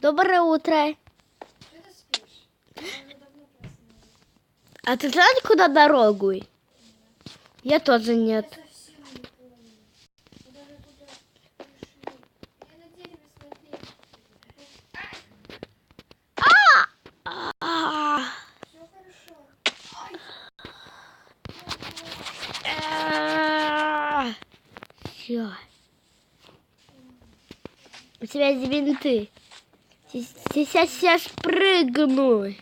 Доброе утро. А ты знаешь, куда дорогу? Я тоже нет. Все. У тебя есть бинты. Сейчас прыгну.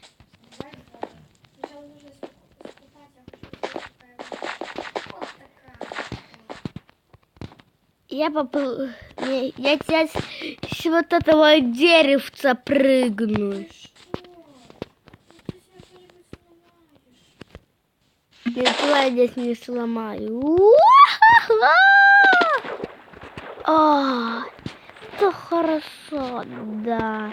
Я сейчас с вот этого деревца прыгну. Ничего я здесь не сломаю. О, это хорошо, да.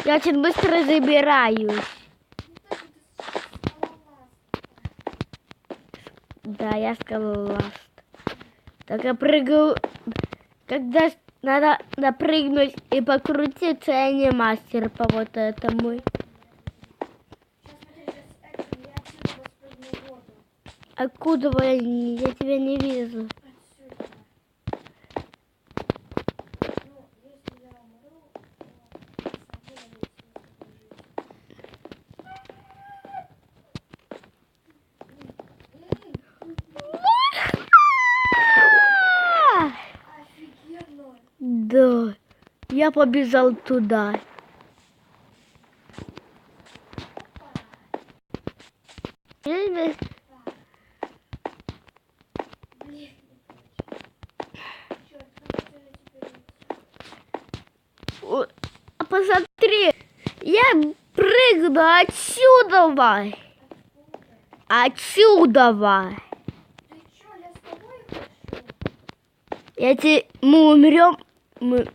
Я очень быстро забираюсь. Да, я скалоласт. Так я прыгаю. Когда надо напрыгнуть и покрутиться, я не мастер по вот этому. Откуда я тебя не вижу? Да, я побежал туда. Посмотри, я прыгну отсюда. Отсюда. Мы умрем, мы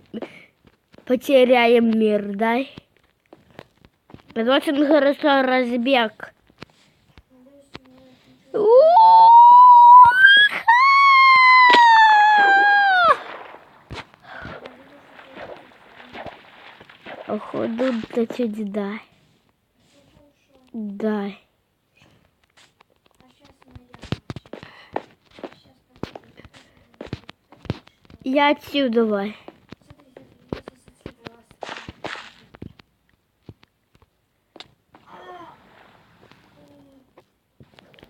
потеряем мир, да? Это очень хорошо разбег. Походу, да чуть да. Да. Я отсюда.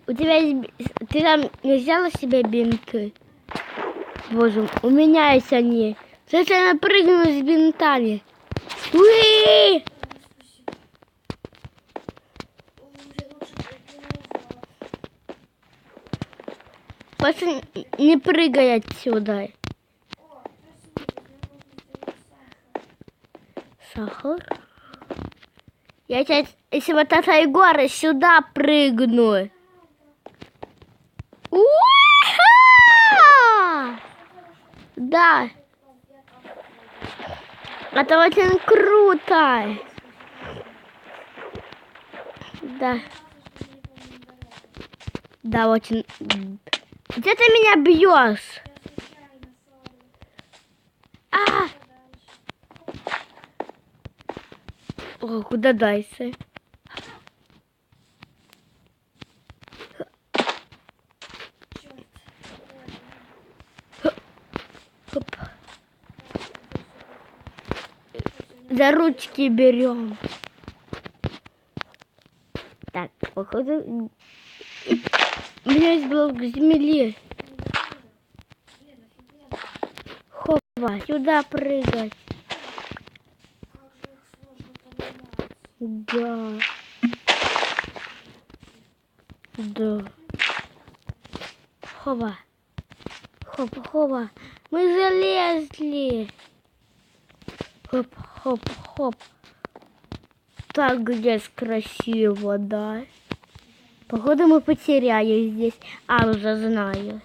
У тебя есть... Ты там не взяла себе бинты? Боже, у меня есть они. Сейчас я напрыгну с бинтами. Уи! Просто не прыгай отсюда. Сахар? Я сейчас, если вот этой горы сюда прыгну. Уа! Да. Это очень круто. Да. Да, очень. Где ты меня бьешь? О, куда дальше? Хоп. За ручки берем. Так, походу... У меня есть блок земли. Хопа, сюда прыгать. Да. Да. Хопа. Хопа. Мы залезли. Хоп. Так здесь красиво, да. Походу мы потеряли здесь. Уже знаю.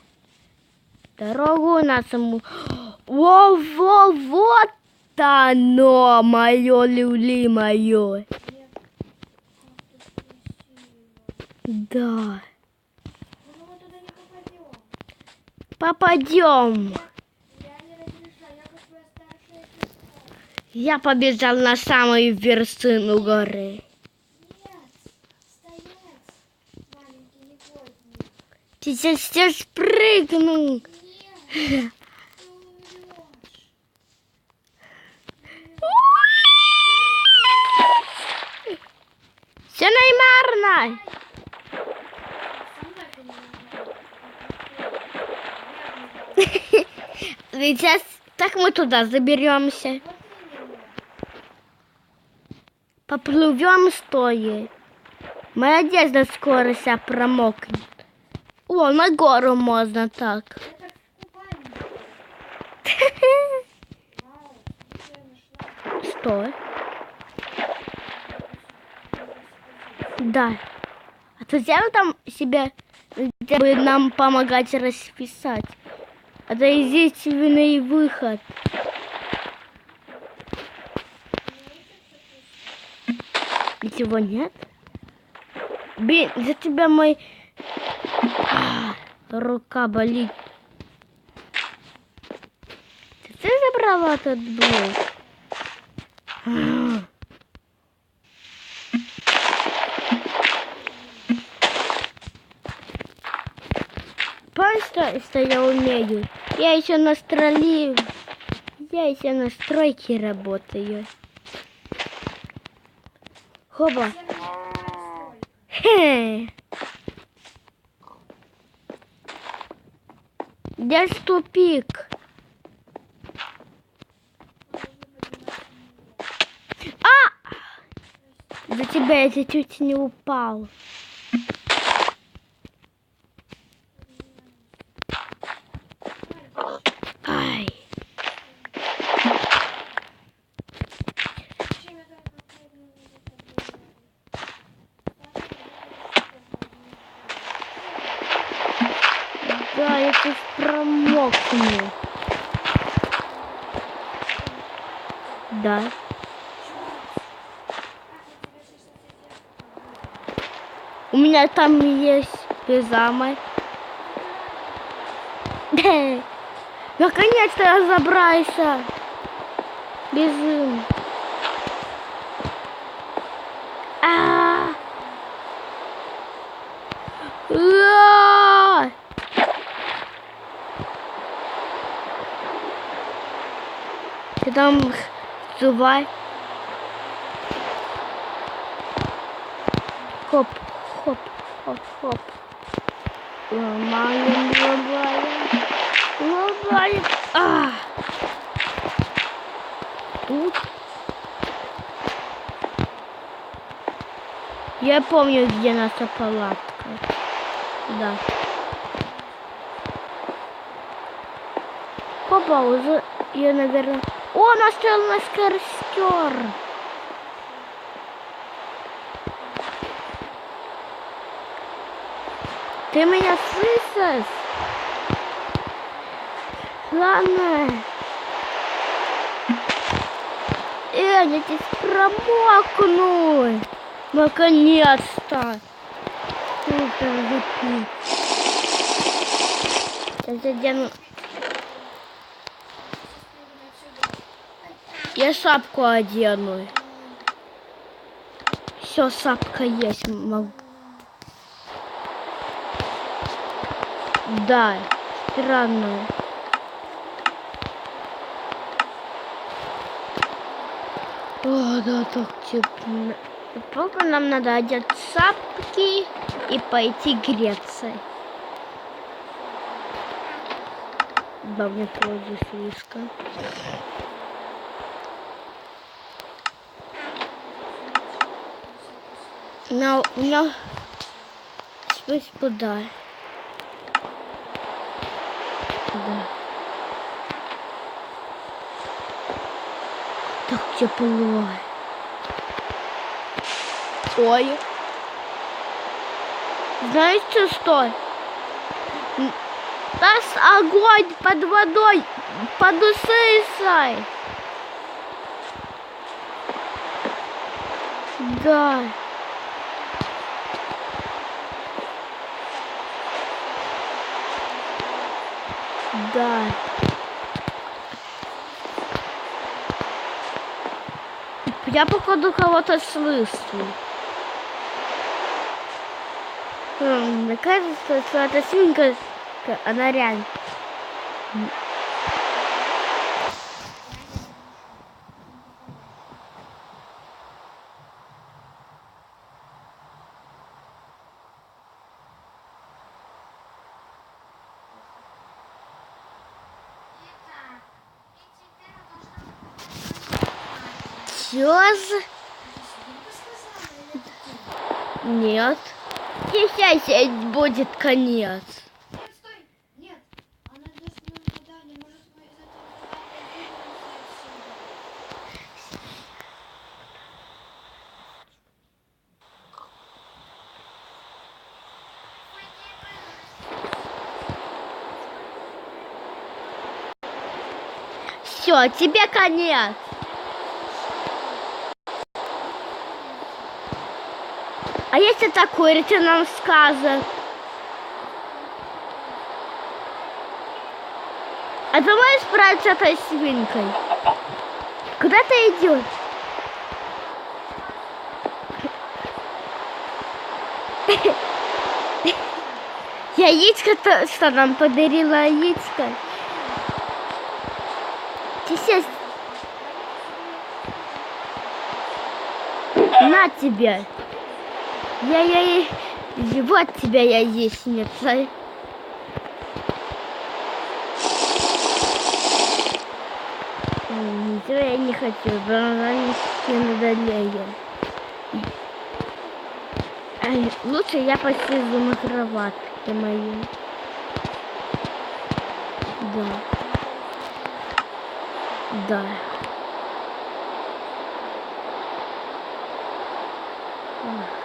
Дорогу на саму. Вот Да, но мое любимое. Да. Попадем. Я побежал на самую вершину горы. Ты сейчас прыгну. Все нормально. Сейчас так мы туда заберемся. Поплывем стоя. Моя одежда скоро вся промокнет. О, на гору можно так. Что? Да. А то взял там себя, чтобы нам помогать расписать. Это единственный выход. Ничего нет? Блин, за тебя мой... рука болит. Ты забрала этот блок? Помнишь, что я умею? Я еще на стройке работаю. Хоба. Где тупик? За тебя я чуть не упал. Ай. Да, я тут промокну. Да. У меня там есть пижама. Наконец-то я забрался. Бежим. Ты там зубай. Хоп, хоп, хоп, хоп. Ломаем, ломаем. Ломаем. Тут. Я помню, где наша палатка. Да. Хопа, уже я, наверное... О, нашел наш костер. Ты меня слышишь? Ладно. Я здесь промокну. Наконец-то. Супер, выпить. Сейчас одену. Я шапку одену. Все, шапка есть. Могу. Да, странно. О, да, так тепло. Только нам надо одеть шапки и пойти греться. Да, мне тоже слишком. Но у меня спать куда? Да. Так тепло. Ой. Знаете что? Нас огонь под водой подушился. Да. Да. Я походу кого-то слышу. Мне кажется, что эта свинка, она реально. Чё за... Нет. Сейчас будет конец. Нет, стой! Нет! Она даст нам задание. Может, мы из этого Все, тебе конец. А если такой нам скажет? А ты можешь справиться с этой свинкой? Куда ты идешь? Яичко-то, что нам подарила яичко? Сейчас. На тебе. Вот тебя яичница. Ничего я не хочу, она не надоеет. Лучше я посижу на кроватке моей. Да. Да. Ох.